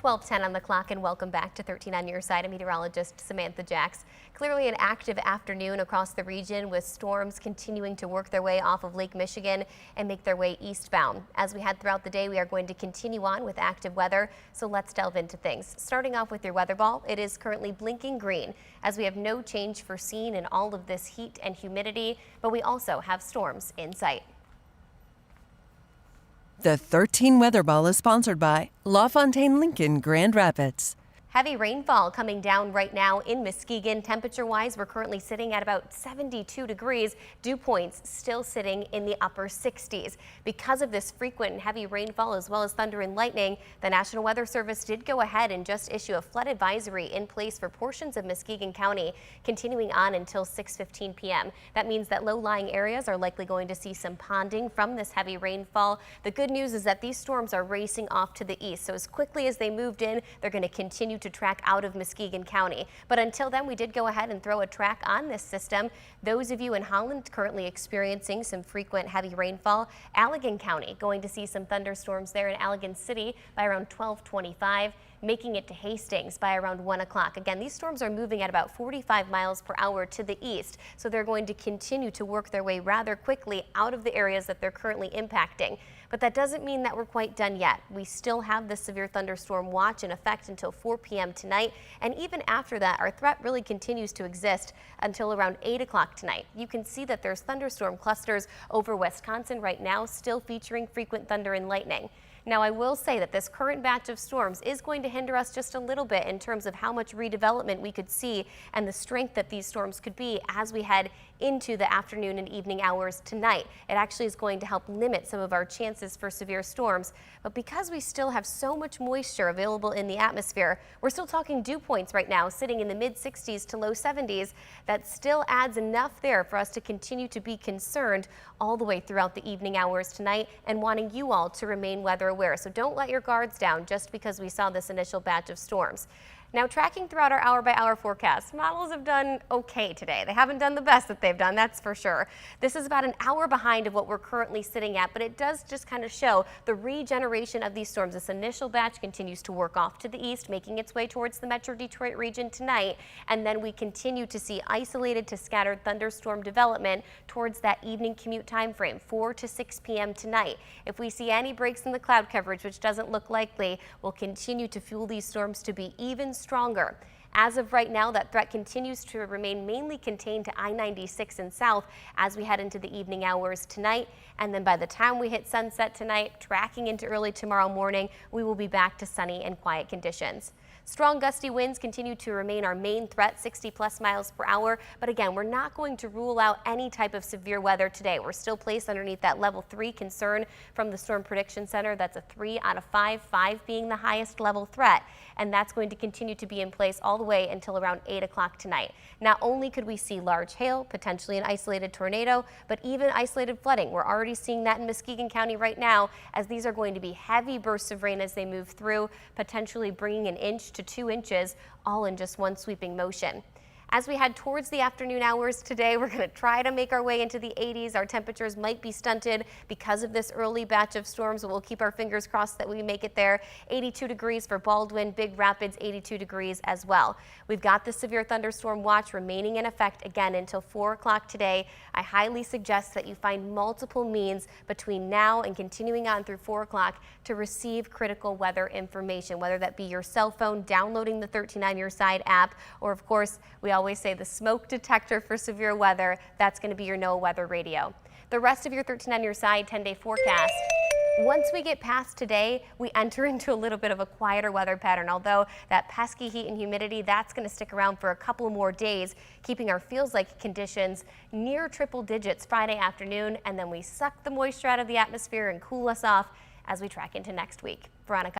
12:10 on the clock, and welcome back to 13 on your side. I'm meteorologist Samantha Jacks. Clearly an active afternoon across the region, with storms continuing to work their way off of Lake Michigan and make their way eastbound. As we head throughout the day, we are going to continue on with active weather, so let's delve into things. Starting off with your weather ball, it is currently blinking green as we have no change foreseen in all of this heat and humidity, but we also have storms in sight. The 13 Weather Ball is sponsored by LaFontaine Lincoln Grand Rapids. Heavy rainfall coming down right now in Muskegon. Temperature-wise, we're currently sitting at about 72 degrees. Dew points still sitting in the upper 60s. Because of this frequent and heavy rainfall as well as thunder and lightning, the National Weather Service did go ahead and just issue a flood advisory in place for portions of Muskegon County, continuing on until 6:15 p.m. That means that low-lying areas are likely going to see some ponding from this heavy rainfall. The good news is that these storms are racing off to the east, so as quickly as they moved in, they're going to continue to track out of Muskegon County. But until then, we did go ahead and throw a track on this system. Those of you in Holland currently experiencing some frequent heavy rainfall. Allegan County going to see some thunderstorms there in Allegan City by around 12:25. Making it to Hastings by around 1 o'clock. Again, these storms are moving at about 45 miles per hour to the east, so they're going to continue to work their way rather quickly out of the areas that they're currently impacting. But that doesn't mean that we're quite done yet. We still have the severe thunderstorm watch in effect until 4 p.m. tonight, and even after that, our threat really continues to exist until around 8 o'clock tonight. You can see that there's thunderstorm clusters over Wisconsin right now, still featuring frequent thunder and lightning. Now, I will say that this current batch of storms is going to hinder us just a little bit in terms of how much redevelopment we could see and the strength that these storms could be as we head into the afternoon and evening hours tonight. It actually is going to help limit some of our chances for severe storms. But because we still have so much moisture available in the atmosphere, we're still talking dew points right now sitting in the mid 60s to low 70s. That still adds enough there for us to continue to be concerned all the way throughout the evening hours tonight, and wanting you all to remain weather aware. So don't let your guards down just because we saw this initial batch of storms. Now, tracking throughout our hour-by-hour forecast, models have done okay today. They haven't done the best that they've done, that's for sure. This is about an hour behind of what we're currently sitting at, but it does just kind of show the regeneration of these storms. This initial batch continues to work off to the east, making its way towards the Metro Detroit region tonight, and then we continue to see isolated to scattered thunderstorm development towards that evening commute time frame, 4 to 6 p.m. tonight. If we see any breaks in the cloud coverage, which doesn't look likely, we'll continue to fuel these storms to be even stronger. As of right now, that threat continues to remain mainly contained to I-96 and south as we head into the evening hours tonight. And then by the time we hit sunset tonight, tracking into early tomorrow morning, we will be back to sunny and quiet conditions. Strong gusty winds continue to remain our main threat, 60+ miles per hour. But again, we're not going to rule out any type of severe weather today. We're still placed underneath that level 3 concern from the Storm Prediction Center. That's a 3 out of 5, 5 being the highest level threat. And that's going to continue to be in place all the way until around 8 o'clock tonight. Not only could we see large hail, potentially an isolated tornado, but even isolated flooding. We're already seeing that in Muskegon County right now, as these are going to be heavy bursts of rain as they move through, potentially bringing an inch to 2 inches, all in just one sweeping motion. As we head towards the afternoon hours today, we're going to try to make our way into the 80s. Our temperatures might be stunted because of this early batch of storms, but we'll keep our fingers crossed that we make it there. 82 degrees for Baldwin, Big Rapids, 82 degrees as well. We've got the severe thunderstorm watch remaining in effect again until 4 o'clock today. I highly suggest that you find multiple means between now and continuing on through 4 o'clock to receive critical weather information, whether that be your cell phone, downloading the 13 on Your Side app, or of course, we always say the smoke detector for severe weather. That's going to be your NOAA weather radio. The rest of your 13 on Your Side 10-day forecast. Once we get past today, we enter into a little bit of a quieter weather pattern, although that pesky heat and humidity, that's going to stick around for a couple more days, keeping our feels-like conditions near triple digits Friday afternoon, and then we suck the moisture out of the atmosphere and cool us off as we track into next week. Veronica.